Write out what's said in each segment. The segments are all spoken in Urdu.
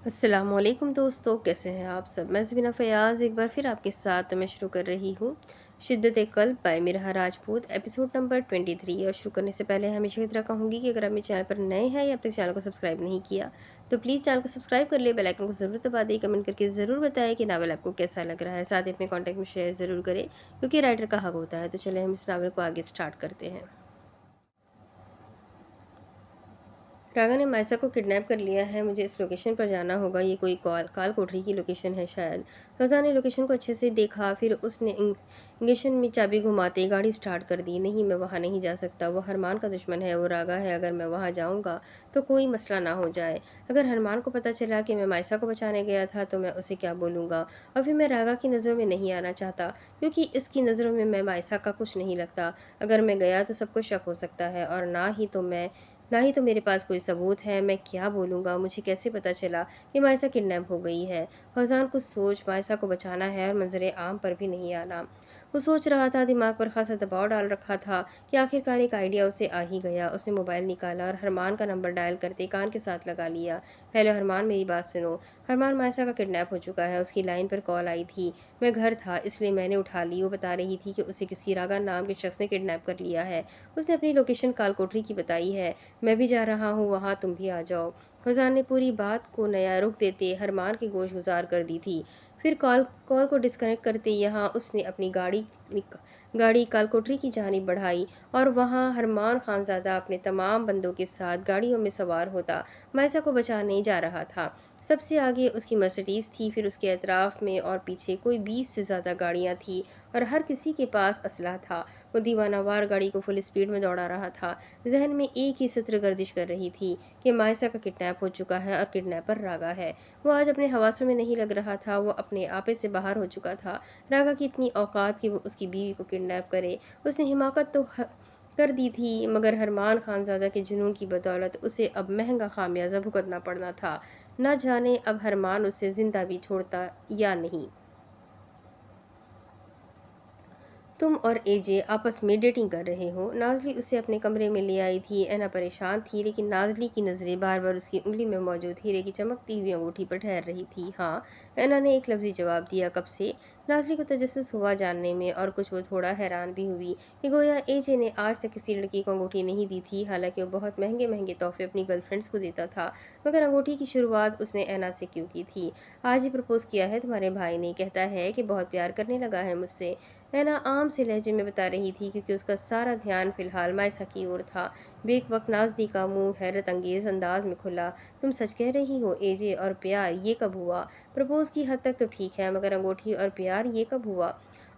السلام علیکم دوستو، کیسے ہیں آپ سب؟ میں زبینہ فیاض ایک بار پھر آپ کے ساتھ تو میں شروع کر رہی ہوں شدت قلب بائی مرحا راجپوت ایپیسوڈ نمبر 23۔ اور شروع کرنے سے پہلے ہمیشہ کی طرح کہوں گی کہ اگر آپ میرے چینل پر نئے ہیں یا اب تک چینل کو سبسکرائب نہیں کیا تو پلیز چینل کو سبسکرائب کر لیں، بیل آئیکن کو ضرور دبا دیں، کمنٹ کر کے ضرور بتائیں کہ ناول آپ کو کیسا لگ رہا ہے، ساتھ ہی اپنے کانٹیکٹ میں شیئر ضرور کریں کیونکہ رائٹر کا حق ہوتا ہے۔ تو چلیں ہم اس ناول کو آگے سٹارٹ کرتے ہیں۔ راگا نے مائسا کو کڈنیپ کر لیا ہے، مجھے اس لوکیشن پر جانا ہوگا۔ یہ کوئی کال کوٹری کی لوکیشن ہے شاید۔ فضا نے لوکیشن کو اچھے سے دیکھا، پھر اس نے انگیشن میں چابی گھماتے گاڑی سٹارٹ کر دی۔ نہیں، میں وہاں نہیں جا سکتا، وہ ہرمان کا دشمن ہے، وہ راگا ہے۔ اگر میں وہاں جاؤں گا تو کوئی مسئلہ نہ ہو جائے۔ اگر ہرمان کو پتہ چلا کہ میں مائسا کو بچانے گیا تھا تو میں اسے کیا بولوں گا؟ اور پھر میں راگا کی نظروں میں نہیں آنا چاہتا کیونکہ اس کی نظروں میں مائسا کا کچھ نہیں لگتا۔ اگر میں گیا تو سب کو شک ہو سکتا ہے، اور نہ ہی تو میرے پاس کوئی ثبوت ہے۔ میں کیا بولوں گا؟ مجھے کیسے پتا چلا کہ مائسا کڈنیپ ہو گئی ہے؟ فوزان کو سوچ مائسا کو بچانا ہے اور منظر عام پر بھی نہیں آنا۔ وہ سوچ رہا تھا، دماغ پر خاصا دباؤ ڈال رکھا تھا کہ آخرکار ایک آئیڈیا اسے آ ہی گیا۔ اس نے موبائل نکالا اور ہرمان کا نمبر ڈائل کرتے کان کے ساتھ لگا لیا۔ ہیلو ہرمان، میری بات سنو۔ ہرمان، مائسا کا کڈنیپ ہو چکا ہے، اس کی لائن پر کال آئی تھی۔ میں گھر تھا اس لیے میں نے اٹھا لی۔ وہ بتا رہی تھی کہ اسے کسی راگا نام کے شخص نے کڈنیپ کر لیا ہے۔ اس نے اپنی لوکیشن کال کوٹری کی بتائی ہے۔ میں بھی جا رہا ہوں وہاں، تم بھی آ جاؤ۔ فضان نے پوری بات کو نیا رخ دیتے ہرمان کی گوش گزار کر دی تھی۔ پھر کال کو ڈسکنیکٹ کرتے یہاں اس نے اپنی گاڑی کال کوٹری کی جانب بڑھائی اور وہاں ہرمان خانزادہ اپنے تمام بندوں کے ساتھ گاڑیوں میں سوار ہوتا مائسا کو بچانے جا رہا تھا۔ سب سے آگے اس کی مرسیڈیز تھی، پھر اس کے اطراف میں اور پیچھے کوئی 20 سے زیادہ گاڑیاں تھیں اور ہر کسی کے پاس اسلحہ تھا۔ وہ دیوانہ وار گاڑی کو فل اسپیڈ میں دوڑا رہا تھا، ذہن میں ایک ہی سطر گردش کر رہی تھی کہ مائسا کا کڈنیپ ہو چکا ہے اور کڈنیپر راگا ہے۔ وہ آج اپنے حواسوں میں نہیں لگ رہا تھا، وہ اپنے آپے سے باہر ہو چکا تھا۔ راگا کی اتنی اوقات کہ وہ اس کی بیوی کو کڈنیپ کرے، اس نے حماقت تو کر دی تھی، مگر ہرمان خانزادہ کے جنون کی بدولت اسے اب مہنگا خمیازہ بھگتنا پڑنا تھا۔ نہ جانے اب ہرمان اسے زندہ بھی چھوڑتا یا نہیں۔ تم اور اے جے آپس میں ڈیٹنگ کر رہے ہو، نازلی اسے اپنے کمرے میں لے آئی تھی۔ اینا پریشان تھی لیکن نازلی کی نظریں بار بار اس کی انگلی میں موجود ہیرے کی چمکتی ہوئی انگوٹھی پر ٹھہر رہی تھی۔ ہاں، اینا نے ایک لفظی جواب دیا۔ کب سے؟ نازلی کو تجسس ہوا جاننے میں، اور کچھ وہ تھوڑا حیران بھی ہوئی کہ گویا اے جے نے آج تک کسی لڑکی کو انگوٹھی نہیں دی تھی، حالانکہ وہ بہت مہنگے مہنگے تحفے اپنی گرل فرینڈز کو دیتا تھا، مگر انگوٹھی کی شروعات اس نے اینا سے کیوں کی تھی؟ آج ہی پرپوز کیا ہے تمہارے بھائی نے، کہتا ہے کہ بہت پیار کرنے لگا ہے مجھ سے، اینا عام سے لہجے میں بتا رہی تھی کیونکہ اس کا سارا دھیان فی الحال مائسا کی اور تھا۔ بیک وقت نازلی کا منہ حیرت انگیز انداز میں کھلا۔ تم سچ کہہ رہی ہو اے جے؟ اور پیار یہ کب ہوا؟ پرپوز کی حد تک تو ٹھیک ہے، مگر انگوٹھی اور پیار یہ کب ہوا؟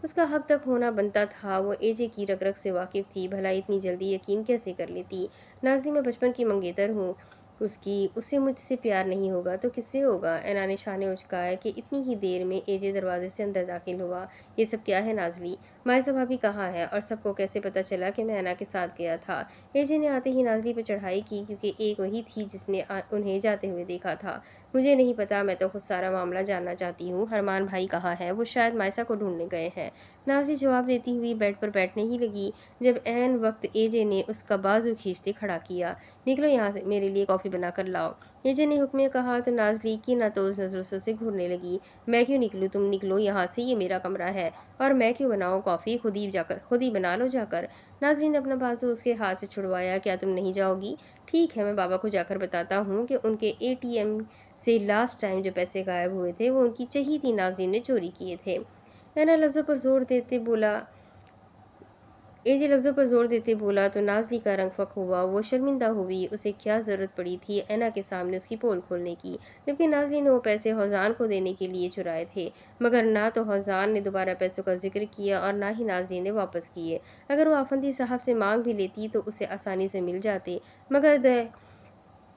اس کا حد تک ہونا بنتا تھا، وہ اے جے کی رگ رگ سے واقف تھی، بھلا اتنی جلدی یقین کیسے کر لیتی؟ نازلی، میں بچپن کی منگیتر ہوں اس سے مجھ سے پیار نہیں ہوگا تو کس سے ہوگا؟ اینا نے شانے اچکائے کہ اتنی ہی دیر میں اے جے دروازے سے اندر داخل ہوا۔ یہ سب کیا ہے نازلی؟ مائسا بھابھی کہاں ہے؟ اور سب کو کیسے پتا چلا کہ میں اینا کے ساتھ گیا تھا؟ اے جے نے آتے ہی نازلی پہ چڑھائی کی کیونکہ ایک وہی تھی جس نے انہیں جاتے ہوئے دیکھا تھا۔ مجھے نہیں پتا، میں تو خود سارا معاملہ جاننا چاہتی ہوں۔ ہرمان بھائی کہاں ہے؟ وہ شاید مائسا کو ڈھونڈنے گئے ہیں، نازلی جواب دیتی ہوئی بیڈ پر بیٹھنے ہی لگی جب عین وقت اے جے نے اس کا بازو کھینچتے کھڑا کیا۔ نکلو یہاں سے، میرے لیے کافی بنا کر لاؤ، اے جے نے حکم کہا تو نازلی کی ناتوز نظروں سے اسے گھورنے لگی۔ میں کیوں نکلوں؟ تم نکلو یہاں سے، یہ میرا کمرہ ہے۔ اور میں کیوں بناؤں کافی؟ خود ہی بنا لو جا کر۔ نازلی نے اپنا بازو اس کے ہاتھ سے چھڑوایا۔ کیا تم نہیں جاؤ گی؟ ٹھیک ہے، میں بابا کو جا کر بتاتا ہوں کہ ان کے اے ٹی ایم سے لاسٹ ٹائم جو پیسے غائب ہوئے تھے وہ ان کی چہیتی نازلی نے چوری کیے تھے۔ اینا لفظوں پر زور دیتے بولا اے جے لفظوں پر زور دیتے بولا تو نازلی کا رنگ فک ہوا، وہ شرمندہ ہوئی۔ اسے کیا ضرورت پڑی تھی اینا کے سامنے اس کی پول کھولنے کی، جبکہ نازلی نے وہ پیسے حوزان کو دینے کے لیے چرائے تھے، مگر نہ تو حوزان نے دوبارہ پیسوں کا ذکر کیا اور نہ ہی نازلی نے واپس کیے۔ اگر وہ آفندی صاحب سے مانگ بھی لیتی تو اسے آسانی سے مل جاتے،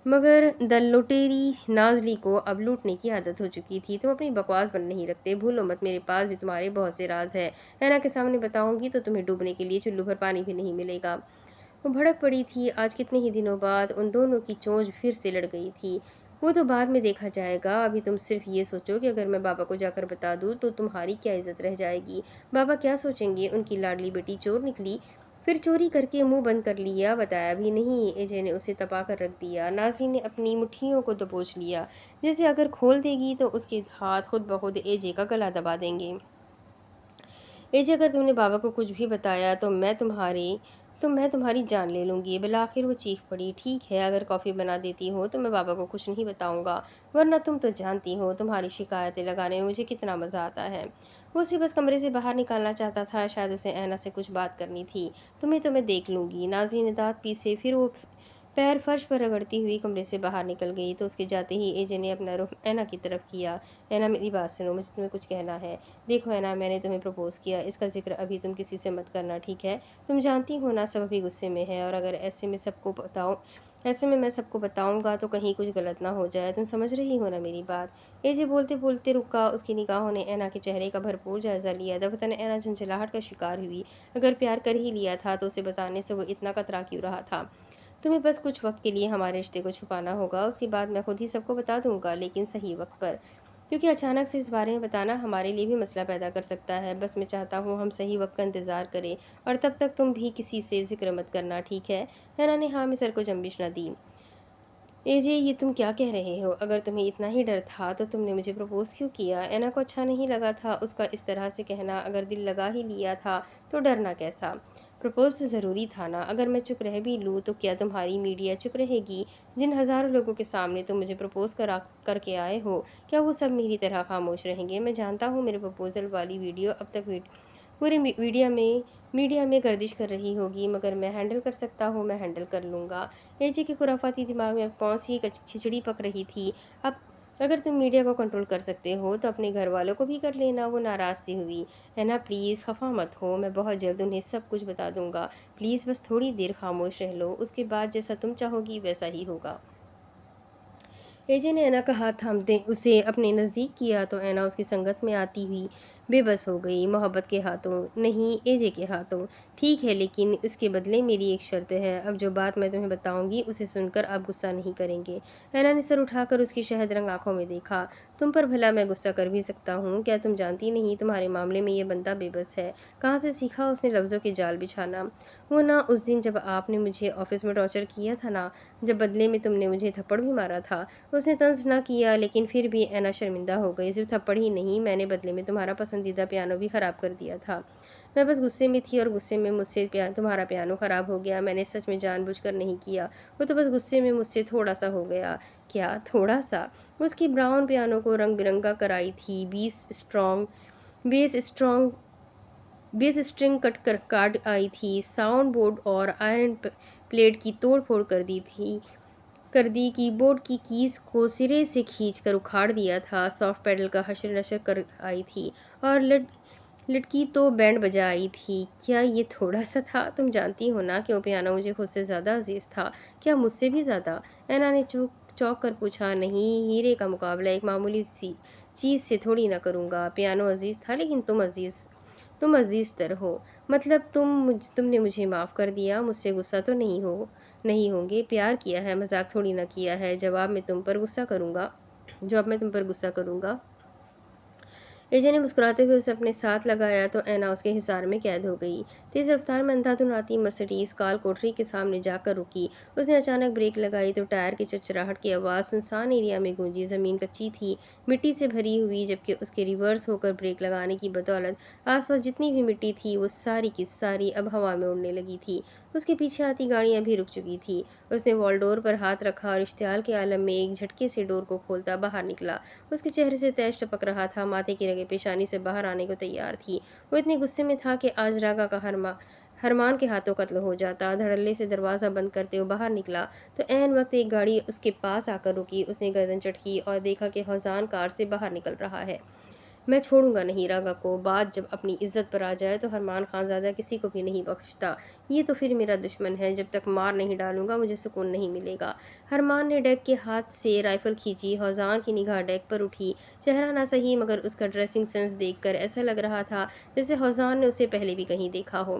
مگر لٹیری نازلی کو اب لوٹنے کی عادت ہو چکی تھی۔ تم اپنی بکواس بند نہیں رکھتے، بھولو مت میرے پاس بھی تمہارے بہت سے راز ہیں، اینا کے سامنے بتاؤں گی تو تمہیں ڈوبنے کے لیے چلو بھر پانی بھی نہیں ملے گا۔ وہ بھڑک پڑی تھی، آج کتنے ہی دنوں بعد ان دونوں کی چونچ پھر سے لڑ گئی تھی۔ وہ تو بعد میں دیکھا جائے گا، ابھی تم صرف یہ سوچو کہ اگر میں بابا کو جا کر بتا دوں تو تمہاری کیا عزت رہ جائے گی؟ بابا کیا سوچیں گے؟ ان کی لاڈلی بیٹی چور نکلی؟ پھر چوری کر کے منہ بند کر لیا، بتایا بھی نہیں۔ اے جے نے اسے تپا کر رکھ دیا۔ نازلی نے اپنی مٹھیوں کو دبوچ لیا، جیسے اگر کھول دے گی تو اس کے ہاتھ خود بخود اے جے کا گلا دبا دیں گے۔ اے جے، اگر تم نے بابا کو کچھ بھی بتایا تو میں تمہاری جان لے لوں گی۔ بالآخر وہ چیخ پڑی، ٹھیک ہے، اگر کافی بنا دیتی ہو تو میں بابا کو کچھ نہیں بتاؤں گا، ورنہ تم تو جانتی ہو تمہاری شکایتیں لگانے میں مجھے کتنا مزہ آتا ہے۔ وہ اسے بس کمرے سے باہر نکالنا چاہتا تھا، شاید اسے اینا سے کچھ بات کرنی تھی۔ تمہیں تو میں دیکھ لوں گی، نازلی نے دانت پیسے۔ پھر وہ پیر فرش پر رگڑتی ہوئی کمرے سے باہر نکل گئی تو اس کے جاتے ہی اے جے نے اپنا رخ اینا کی طرف کیا۔ اینا، میری بات سنو، مجھے تمہیں کچھ کہنا ہے۔ دیکھو اینا، میں نے تمہیں پرپوز کیا، اس کا ذکر ابھی تم کسی سے مت کرنا، ٹھیک ہے؟ تم جانتی ہو نا سب ابھی غصے میں ہے، اور اگر ایسے میں میں سب کو بتاؤں گا تو کہیں کچھ غلط نہ ہو جائے۔ تم سمجھ رہی ہو نا میری بات؟ اے جے بولتے بولتے رکا۔ اس کی نگاہوں نے اینا کے چہرے کا بھرپور جائزہ لیا۔ دفتن اینا جھنجھلاہٹ کا شکار ہوئی۔ اگر پیار کر ہی لیا تھا تو اسے بتانے سے وہ اتنا کترا کیوں رہا تھا؟ تمہیں بس کچھ وقت کے لیے ہمارے رشتے کو چھپانا ہوگا، اس کے بعد میں خود ہی سب کو بتا دوں گا، لیکن صحیح وقت پر، کیونکہ اچانک سے اس بارے میں بتانا ہمارے لیے بھی مسئلہ پیدا کر سکتا ہے۔ بس میں چاہتا ہوں ہم صحیح وقت کا انتظار کریں، اور تب تک تم بھی کسی سے ذکر مت کرنا، ٹھیک ہے؟ اینا نے ہاں میں سر کو جنبش نہ دی۔ اے جے، یہ تم کیا کہہ رہے ہو؟ اگر تمہیں اتنا ہی ڈر تھا تو تم نے مجھے پرپوز کیوں کیا؟ اینا کو اچھا نہیں لگا تھا اس کا اس طرح سے کہنا۔ اگر دل لگا ہی لیا تھا تو ڈرنا کیسا؟ پرپوز تو ضروری تھا نا۔ اگر میں چپ رہ بھی لوں تو کیا تمہاری میڈیا چپ رہے گی؟ جن ہزاروں لوگوں کے سامنے تم مجھے پرپوز کر کے آئے ہو، کیا وہ سب میری طرح خاموش رہیں گے؟ میں جانتا ہوں میرے پرپوزل والی ویڈیو اب تک پورے میڈیا میں گردش کر رہی ہوگی، مگر میں ہینڈل کر سکتا ہوں، میں ہینڈل کر لوں گا۔ اے جے کے خرافاتی دماغ میں اب کون سی کھچڑی پک رہی تھی؟ اب اگر تم میڈیا کو کنٹرول کر سکتے ہو تو اپنے گھر والوں کو بھی کر لینا۔ وہ ناراض سی ہوئی۔ اینا پلیز خفا مت ہو، میں بہت جلد انہیں سب کچھ بتا دوں گا، پلیز بس تھوڑی دیر خاموش رہ لو، اس کے بعد جیسا تم چاہو گی ویسا ہی ہوگا۔ اے جے نے اینا کا ہاتھ تھامتے اسے اپنے نزدیک کیا تو اینا اس کی سنگت میں آتی ہوئی بے بس ہو گئی۔ محبت کے ہاتھوں نہیں، اے جے کے ہاتھوں۔ ٹھیک ہے، لیکن اس کے بدلے میری ایک شرط ہے۔ اب جو بات میں تمہیں بتاؤں گی اسے سن کر آپ غصہ نہیں کریں گے؟ اینا نے سر اٹھا کر اس کی شہد رنگ آنکھوں میں دیکھا۔ تم پر بھلا میں غصہ کر بھی سکتا ہوں؟ کیا تم جانتی نہیں تمہارے معاملے میں یہ بندہ بے بس ہے؟ کہاں سے سیکھا اس نے لفظوں کے جال بچھانا؟ وہ نا اس دن جب آپ نے مجھے آفس میں ٹارچر کیا تھا نا، جب بدلے میں تم نے مجھے تھپڑ بھی مارا تھا۔ اس نے طنز نہ کیا، لیکن پھر بھی اینا شرمندہ ہو گئی۔ صرف تھپڑ ہی نہیں، میں نے بدلے میں تمہارا پسندیدہ پیانو بھی خراب کر دیا تھا۔ میں بس غصے میں تھی اور غصے میں مجھ سے تمہارا پیانو خراب ہو گیا۔ میں نے سچ میں جان بوجھ کر نہیں کیا، وہ تو بس غصے میں مجھ سے تھوڑا سا ہو گیا۔ کیا تھوڑا سا؟ اس کی براؤن پیانو کو رنگ برنگا کرائی تھی، بیس اسٹرنگ کاٹ آئی تھی، ساؤنڈ بورڈ اور آئرن پلیٹ کی توڑ پھوڑ کر دی، کی بورڈ کی کیز کو سرے سے کھینچ کر اکھاڑ دیا تھا، سافٹ پیڈل کا حشر نشر کر آئی تھی، اور لڑکی تو بینڈ بجا آئی تھی۔ کیا یہ تھوڑا سا تھا؟ تم جانتی ہو نا کہ وہ پیانو مجھے خود سے زیادہ عزیز تھا۔ کیا مجھ سے بھی زیادہ؟ اینا نے چونک کر پوچھا۔ نہیں، ہیرے کا مقابلہ ایک معمولی سی چیز سے تھوڑی نہ کروں گا۔ پیانو عزیز تھا، لیکن تم عزیز تر ہو۔ مطلب تم نے مجھے معاف کر دیا، مجھ سے غصہ تو نہیں ہوں گے؟ پیار کیا ہے، مذاق تھوڑی نہ کیا ہے۔ جواب میں تم پر غصہ کروں گا۔ اے جے نے مسکراتے ہوئے اسے اپنے ساتھ لگایا تو اینا اس کے حصار میں قید ہو گئی۔ تیز رفتار میں اندھا دھند آتی مرسڈیز کار کوٹری کے سامنے جا کر رکی۔ اس نے اچانک بریک لگائی تو ٹائر کی چرچراہٹ کی آواز سنسان ایریا میں گونجی۔ زمین کچی تھی، مٹی سے بھری ہوئی، جبکہ اس کے ریورس ہو کر بریک لگانے کی بدولت آس پاس جتنی بھی مٹی تھی وہ ساری کی ساری اب ہوا میں اڑنے لگی تھی۔ اس کے پیچھے آتی گاڑیاں بھی رک چکی تھیں۔ اس نے وال ڈور پر ہاتھ رکھا اور اشتعال کے عالم میں ایک جھٹکے سے ڈور کو کھولتا باہر نکلا۔ اس کے چہرے سے تیش ٹپک رہا تھا، ماتھے کی رگیں پیشانی سے باہر آنے کو تیار تھی۔ وہ اتنے غصے میں تھا کہ آج راگا کا ہرمان کے ہاتھوں قتل ہو جاتا۔ دھڑلے سے دروازہ بند کرتے ہوئے باہر نکلا تو عین وقت ایک گاڑی اس کے پاس آ کر رکی۔ اس نے گردن چٹکی اور دیکھا کہ ہوزان کار سے باہر نکل رہا ہے۔ میں چھوڑوں گا نہیں راگا کو، بات جب اپنی عزت پر آ جائے تو ہرمان خانزادہ کسی کو بھی نہیں بخشتا۔ یہ تو پھر میرا دشمن ہے، جب تک مار نہیں ڈالوں گا مجھے سکون نہیں ملے گا۔ ہرمان نے ڈیک کے ہاتھ سے رائفل کھینچی۔ ہوزان کی نگاہ ڈیک پر اٹھی۔ چہرہ نہ صحیح مگر اس کا ڈریسنگ سینس دیکھ کر ایسا لگ رہا تھا جیسے ہوزان نے اسے پہلے بھی کہیں دیکھا ہو۔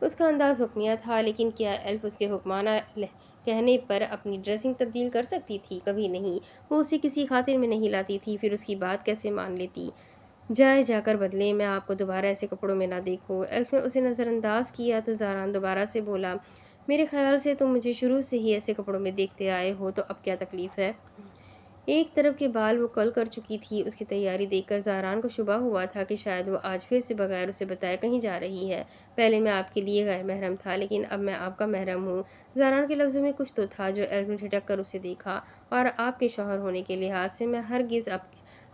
اس کا انداز حکمیہ تھا، لیکن کیا ایلف اس کے حکمانہ کہنے پر اپنی ڈریسنگ تبدیل کر سکتی تھی؟ کبھی نہیں۔ وہ اسے کسی خاطر میں نہیں لاتی تھی، پھر اس کی بات کیسے مان لیتی؟ جائے جا کر بدلے، میں آپ کو دوبارہ ایسے کپڑوں میں نہ دیکھوں۔ ایلف نے اسے نظر انداز کیا تو زاران دوبارہ سے بولا، میرے خیال سے تم مجھے شروع سے ہی ایسے کپڑوں میں دیکھتے آئے ہو، تو اب کیا تکلیف ہے؟ ایک طرف کے بال وہ کل کر چکی تھی۔ اس کی تیاری دیکھ کر زاران کو شبہ ہوا تھا کہ شاید وہ آج پھر سے بغیر اسے بتائے کہیں جا رہی ہے۔ پہلے میں آپ کے لیے غیر محرم تھا، لیکن اب میں آپ کا محرم ہوں۔ زاران کے لفظوں میں کچھ تو تھا جو ایلف نے ٹھٹک کر اسے دیکھا، اور آپ کے شوہر ہونے کے لحاظ سے میں ہرگز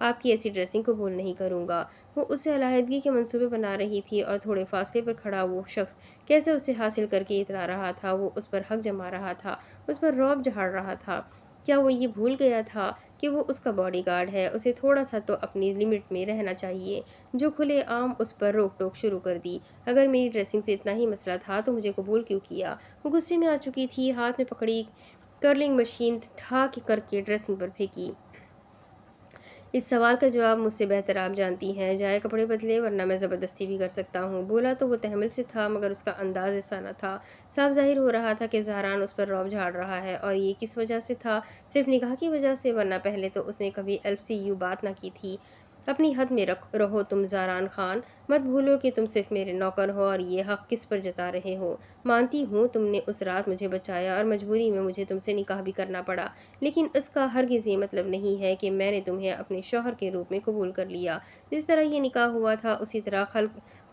آپ کی ایسی ڈریسنگ قبول نہیں کروں گا۔ وہ اس سے علیحدگی کے منصوبے بنا رہی تھی، اور تھوڑے فاصلے پر کھڑا وہ شخص کیسے اسے حاصل کر کے اترا رہا تھا۔ وہ اس پر حق جما رہا تھا، اس پر رعب جھاڑ رہا تھا۔ کیا وہ یہ بھول گیا تھا کہ وہ اس کا باڈی گارڈ ہے؟ اسے تھوڑا سا تو اپنی لمٹ میں رہنا چاہیے۔ جو کھلے عام اس پر روک ٹوک شروع کر دی۔ اگر میری ڈریسنگ سے اتنا ہی مسئلہ تھا تو مجھے قبول کیوں کیا؟ وہ غصے میں آ چکی تھی، ہاتھ میں پکڑی کرلنگ مشین ٹھا کر کے ڈریسنگ پر پھینکی۔ اس سوال کا جواب مجھ سے بہتر آپ جانتی ہیں۔ جائے کپڑے بدلے، ورنہ میں زبردستی بھی کر سکتا ہوں۔ بولا تو وہ تحمل سے تھا، مگر اس کا انداز ایسا نہ تھا۔ صاف ظاہر ہو رہا تھا کہ زہران اس پر رعب جھاڑ رہا ہے، اور یہ کس وجہ سے تھا؟ صرف نکاح کی وجہ سے، ورنہ پہلے تو اس نے کبھی ایلف سے یوں بات نہ کی تھی۔ اپنی حد میں رہو تم زاران خان، مت بھولو کہ تم صرف میرے نوکر ہو، اور یہ حق کس پر جتا رہے ہو۔ مانتی ہوں تم نے اس رات مجھے بچایا، اور مجبوری میں مجھے تم سے نکاح بھی کرنا پڑا، لیکن اس کا ہرگز یہ مطلب نہیں ہے کہ میں نے تمہیں اپنے شوہر کے روپ میں قبول کر لیا۔ جس طرح یہ نکاح ہوا تھا اسی طرح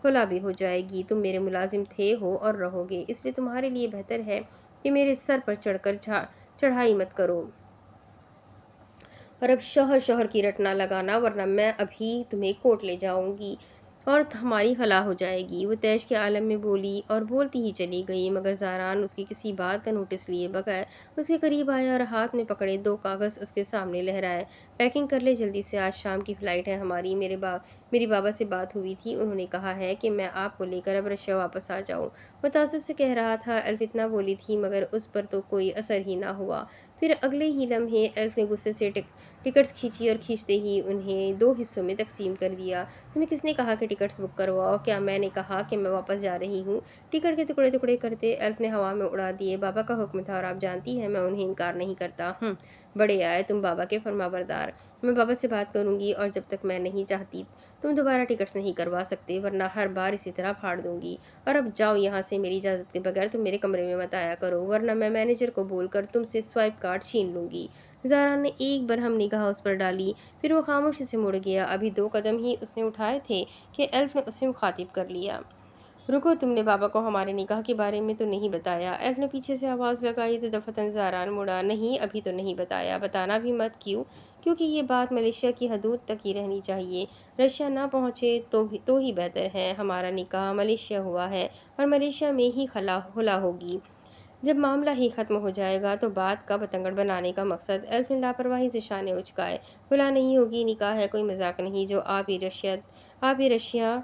خلا بھی ہو جائے گی۔ تم میرے ملازم تھے، ہو اور رہو گے، اس لیے تمہارے لیے بہتر ہے کہ میرے سر پر چڑھ کر چڑھائی مت کرو، اور اب شوہر کی رٹ نہ لگانا، ورنہ میں ابھی تمہیں کورٹ لے جاؤں گی اور ہماری خلا ہو جائے گی۔ وہ طیش کے عالم میں بولی اور بولتی ہی چلی گئی، مگر زاران اس کی کسی بات کا نوٹس لیے بغیر اس کے قریب آیا اور ہاتھ میں پکڑے 2 کاغذ اس کے سامنے لہرائے۔ پیکنگ کر لے جلدی سے، آج شام کی فلائٹ ہے ہماری۔ میری بابا سے بات ہوئی تھی، انہوں نے کہا ہے کہ میں آپ کو لے کر اب رشیا واپس آ جاؤں۔ وہ تعصب سے کہہ رہا تھا، ایلف اتنا بولی تھی، مگر اس پر تو کوئی اثر ہی نہ ہوا۔ پھر اگلے ہی لمحے ایلف نے غصے سے ٹکٹس کھینچی اور کھینچتے ہی انہیں 2 حصوں میں تقسیم کر دیا۔ تمہیں کس نے کہا کہ ٹکٹس بک کرواؤ؟ کیا میں نے کہا کہ میں واپس جا رہی ہوں؟ ٹکٹ کے ٹکڑے ٹکڑے کرتے ایلف نے ہوا میں اڑا دیے۔ بابا کا حکم تھا، اور آپ جانتی ہیں میں انہیں انکار نہیں کرتا۔ بڑے آئے تم بابا کے فرما بردار۔ میں بابا سے بات کروں گی، اور جب تک میں نہیں چاہتی تم دوبارہ ٹکٹس نہیں کروا سکتے، ورنہ ہر بار اسی طرح پھاڑ دوں گی۔ اور اب جاؤ یہاں سے، میری اجازت کے بغیر تم میرے کمرے میں مت آیا کرو، ورنہ میں مینیجر کو بول کر تم سے سوائپ کارڈ چھین لوں گی۔ زاران نے ایک برہم نگاہ اس پر ڈالی، پھر وہ خاموشی سے مڑ گیا۔ ابھی 2 قدم ہی اس نے اٹھائے تھے کہ ایلف نے اسے مخاطب کر لیا۔ رکو، تم نے بابا کو ہمارے نکاح کے بارے میں تو نہیں بتایا؟ ایلف نے پیچھے سے آواز لگائی تو دفعتاً زاران مڑا۔ نہیں، ابھی تو نہیں بتایا۔ بتانا بھی مت۔ کیوں؟ کیونکہ یہ بات ملیشیا کی حدود تک ہی رہنی چاہیے۔ رشیا نہ پہنچے تو ہی بہتر ہے۔ ہمارا نکاح ملیشیا ہوا ہے، اور ملیشیا میں ہی خلا ہوگی۔ جب معاملہ ہی ختم ہو جائے گا تو بات کا بتنگڑ بنانے کا مقصد؟ ایلف نے لاپرواہی سے شانے اچکائے۔ خلا نہیں ہوگی، نکاح ہے، کوئی مذاق نہیں جو آپ ہی رشیا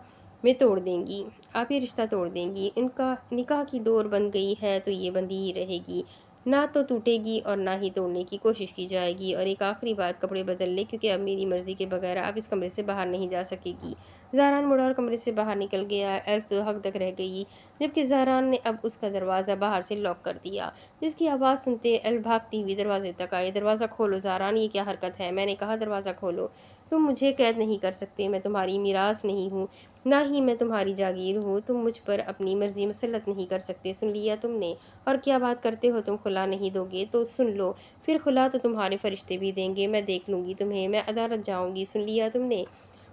میں توڑ دیں گی، آپ ہی رشتہ توڑ دیں گی۔ ان کا نکاح کی ڈور بند گئی ہے تو یہ بندی ہی رہے گی، نہ تو ٹوٹے گی اور نہ ہی توڑنے کی کوشش کی جائے گی۔ اور ایک آخری بات، کپڑے بدل لے، کیونکہ اب میری مرضی کے بغیر آپ اس کمرے سے باہر نہیں جا سکے گی۔ زاران مڑا اور کمرے سے باہر نکل گیا۔ ایلف تو حق تک رہ گئی، جبکہ زاران نے اب اس کا دروازہ باہر سے لاک کر دیا۔ جس کی آواز سنتے ایلف بھاگتی ہوئی دروازے تک آئی۔ دروازہ کھولو زاران، یہ کیا حرکت ہے؟ میں نے کہا دروازہ کھولو۔ تم مجھے قید نہیں کر سکتے، میں تمہاری میراث نہیں ہوں، نہ ہی میں تمہاری جاگیر ہوں۔ تم مجھ پر اپنی مرضی مسلط نہیں کر سکتے، سن لیا تم نے؟ اور کیا بات کرتے ہو؟ تم خلا نہیں دو گے تو سن لو، پھر خلا تو تمہارے فرشتے بھی دیں گے، میں دیکھ لوں گی تمہیں، میں عدالت جاؤں گی، سن لیا تم نے؟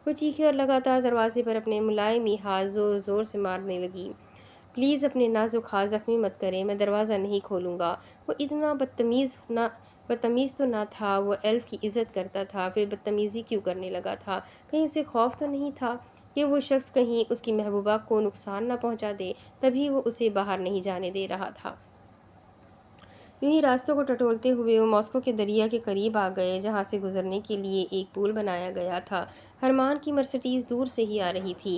وہ چیخی اور لگاتار دروازے پر اپنے ملائم ہاتھ زور زور سے مارنے لگی۔ پلیز اپنے نازک ہاتھ زخمی مت کریں، میں دروازہ نہیں کھولوں گا۔ وہ اتنا بدتمیز تو نہ تھا، وہ ایلف کی عزت کرتا تھا، پھر بدتمیزی کیوں کرنے لگا تھا؟ کہیں اسے خوف تو نہیں تھا کہ وہ شخص کہیں اس کی محبوبہ کو نقصان نہ پہنچا دے، تبھی وہ اسے باہر نہیں جانے دے رہا تھا۔ یوں ہی راستوں کو ٹٹولتے ہوئے وہ ماسکو کے دریا کے قریب آ گئے، جہاں سے گزرنے کے لیے ایک پل بنایا گیا تھا۔ ہرمان کی مرسڈیز دور سے ہی آ رہی تھی۔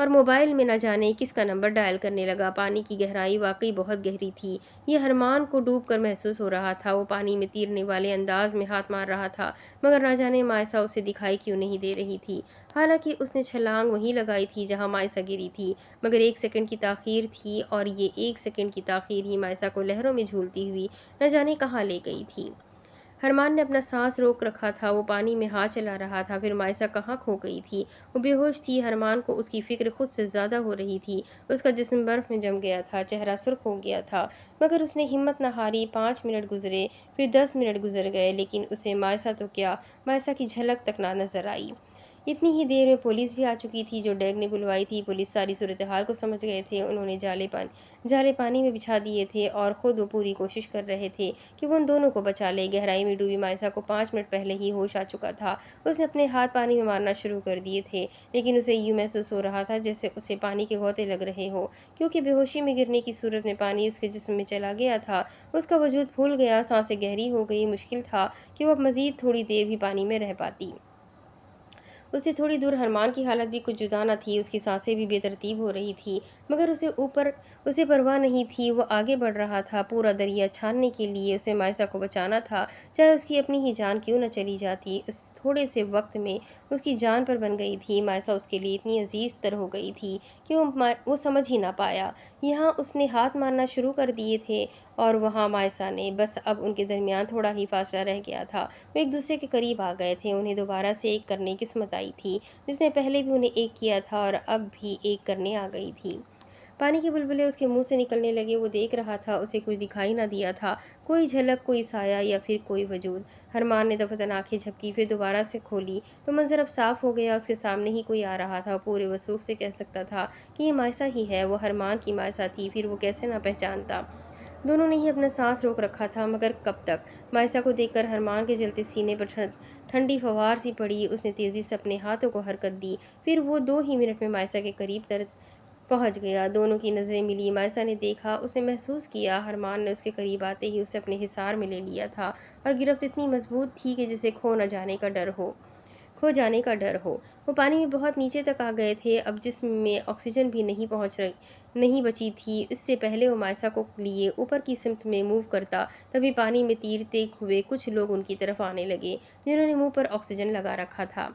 اور موبائل میں نہ جانے کس کا نمبر ڈائل کرنے لگا۔ پانی کی گہرائی واقعی بہت گہری تھی۔ یہ ہرمان کو ڈوب کر محسوس ہو رہا تھا۔ وہ پانی میں تیرنے والے انداز میں ہاتھ مار رہا تھا، مگر نہ جانے مائسا اسے دکھائی کیوں نہیں دے رہی تھی۔ حالانکہ اس نے چھلانگ وہیں لگائی تھی جہاں مائسا گری تھی، مگر 1 سیکنڈ کی تاخیر تھی، اور یہ 1 سیکنڈ کی تاخیر ہی مائسا کو لہروں میں جھولتی ہوئی نہ جانے کہاں لے گئی تھی۔ ہرمان نے اپنا سانس روک رکھا تھا۔ وہ پانی میں ہاتھ چلا رہا تھا۔ پھر مائسا کہاں کھو گئی تھی؟ وہ بے ہوش تھی۔ ہرمان کو اس کی فکر خود سے زیادہ ہو رہی تھی۔ اس کا جسم برف میں جم گیا تھا، چہرہ سرخ ہو گیا تھا، مگر اس نے ہمت نہ ہاری۔ 5 منٹ گزرے، پھر 10 منٹ گزر گئے، لیکن اسے مائسا تو کیا، مائسا کی جھلک تک نہ نظر آئی۔ اتنی ہی دیر میں پولیس بھی آ چکی تھی جو ڈیگ نے بلوائی تھی۔ پولیس ساری صورتحال کو سمجھ گئے تھے۔ انہوں نے جالے پانی میں بچھا دیے تھے، اور خود وہ پوری کوشش کر رہے تھے کہ وہ ان دونوں کو بچا لے۔ گہرائی میں ڈوبی مائسا کو 5 منٹ پہلے ہی ہوش آ چکا تھا۔ اس نے اپنے ہاتھ پانی میں مارنا شروع کر دیے تھے، لیکن اسے یوں محسوس ہو رہا تھا جیسے اسے پانی کے غوطے لگ رہے ہوں، کیونکہ بے ہوشی میں گرنے کی صورت میں پانی اس کے جسم میں چلا گیا تھا۔ اس کا وجود پھول گیا، سانسیں گہری ہو گئی۔ مشکل تھا کہ وہ اب مزید تھوڑی دیر بھی پانی میں رہ پاتی۔ اس سے تھوڑی دور ہرمان کی حالت بھی کچھ جدا نہ تھی۔ اس کی سانسیں بھی بے ترتیب ہو رہی تھیں، مگر اسے پرواہ نہیں تھی۔ وہ آگے بڑھ رہا تھا، پورا دریا چھاننے کے لیے۔ اسے مائسا کو بچانا تھا، چاہے اس کی اپنی ہی جان کیوں نہ چلی جاتی۔ اس تھوڑے سے وقت میں اس کی جان پر بن گئی تھی۔ مائسا اس کے لیے اتنی عزیز تر ہو گئی تھی کہ وہ سمجھ ہی نہ پایا۔ یہاں اس نے ہاتھ مارنا شروع کر دیے تھے، اور وہاں مائسا نے۔ بس اب ان کے درمیان تھوڑا ہی فاصلہ رہ گیا تھا۔ وہ ایک دوسرے کے قریب آ گئے تھے۔ انہیں دوبارہ سے ایک کرنے کی قسمت آئی تھی، جس نے پہلے بھی انہیں ایک کیا تھا، اور اب بھی ایک کرنے آ گئی تھی۔ پانی کے بلبلے اس کے منہ سے نکلنے لگے۔ وہ دیکھ رہا تھا، اسے کچھ دکھائی نہ دیا تھا، کوئی جھلک، کوئی سایہ، یا پھر کوئی وجود۔ ہرمان نے دفعتاً آنکھیں جھپکی، پھر دوبارہ سے کھولی تو منظر اب صاف ہو گیا۔ اس کے سامنے ہی کوئی آ رہا تھا۔ وہ پورے وثوق سے کہہ سکتا تھا کہ یہ مائسا ہی ہے۔ وہ ہرمان کی مائسا تھی، پھر وہ کیسے نہ پہچانتا۔ دونوں نے ہی اپنا سانس روک رکھا تھا، مگر کب تک؟ مائسا کو دیکھ کر ہرمان کے جلتے سینے پر ٹھنڈی فوار سی پڑی۔ اس نے تیزی سے اپنے ہاتھوں کو حرکت دی، پھر وہ 2 ہی منٹ میں مائسا کے قریب پہنچ گیا۔ دونوں کی نظریں ملی۔ مائسا نے دیکھا، اس نے محسوس کیا، ہرمان نے اس کے قریب آتے ہی اسے اپنے حصار میں لے لیا تھا، اور گرفت اتنی مضبوط تھی کہ جسے کھو جانے کا ڈر ہو۔ وہ پانی میں بہت نیچے تک آ گئے تھے۔ اب جسم میں آکسیجن بھی نہیں بچی تھی۔ اس سے پہلے وہ مائسا کو لیے اوپر کی سمت میں موو کرتا، تبھی پانی میں تیرتے ہوئے کچھ لوگ ان کی طرف آنے لگے، جنہوں نے منہ پر آکسیجن لگا رکھا تھا۔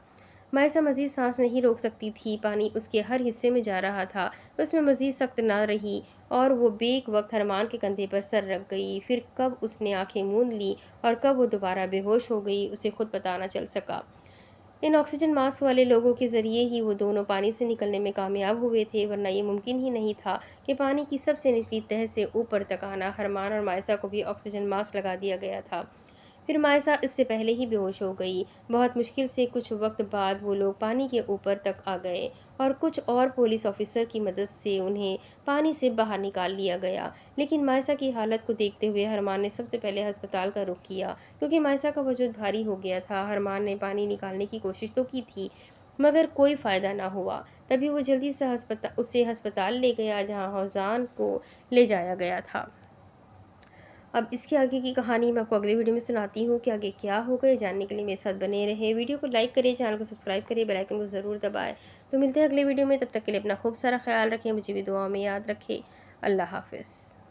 مائسا مزید سانس نہیں روک سکتی تھی۔ پانی اس کے ہر حصے میں جا رہا تھا۔ اس میں مزید سخت نہ رہی، اور وہ بیک وقت ہرمان کے کندھے پر سر رکھ گئی۔ پھر کب اس نے آنکھیں موند لیں اور کب وہ دوبارہ بے ہوش ہو گئی، اسے خود پتہ نہ چل سکا۔ ان آکسیجن ماسک والے لوگوں کے ذریعے ہی وہ دونوں پانی سے نکلنے میں کامیاب ہوئے تھے، ورنہ یہ ممکن ہی نہیں تھا کہ پانی کی سب سے نچلی تہہ سے اوپر تک آنا۔ ہرمان اور مائسا کو بھی آکسیجن ماسک لگا دیا گیا تھا۔ پھر مائسا اس سے پہلے ہی بے ہوش ہو گئی۔ بہت مشکل سے کچھ وقت بعد وہ لوگ پانی کے اوپر تک آ گئے، اور کچھ اور پولیس آفیسر کی مدد سے انہیں پانی سے باہر نکال لیا گیا۔ لیکن مائسا کی حالت کو دیکھتے ہوئے ہرمان نے سب سے پہلے ہسپتال کا رخ کیا، کیونکہ مائسا کا وجود بھاری ہو گیا تھا۔ ہرمان نے پانی نکالنے کی کوشش تو کی تھی، مگر کوئی فائدہ نہ ہوا۔ تبھی وہ جلدی سے اسے ہسپتال لے گیا، جہاں حوزان کو لے جایا گیا تھا۔ اب اس کے آگے کی کہانی میں آپ کو اگلے ویڈیو میں سناتی ہوں کہ آگے کیا ہوگا۔ یہ جاننے کے لیے میرے ساتھ بنے رہے۔ ویڈیو کو لائک کریں، چینل کو سبسکرائب کریں، بیل آئیکن کو ضرور دبائیں۔ تو ملتے ہیں اگلے ویڈیو میں، تب تک کے لیے اپنا خوب سارا خیال رکھیں، مجھے بھی دعاؤں میں یاد رکھیں۔ اللہ حافظ۔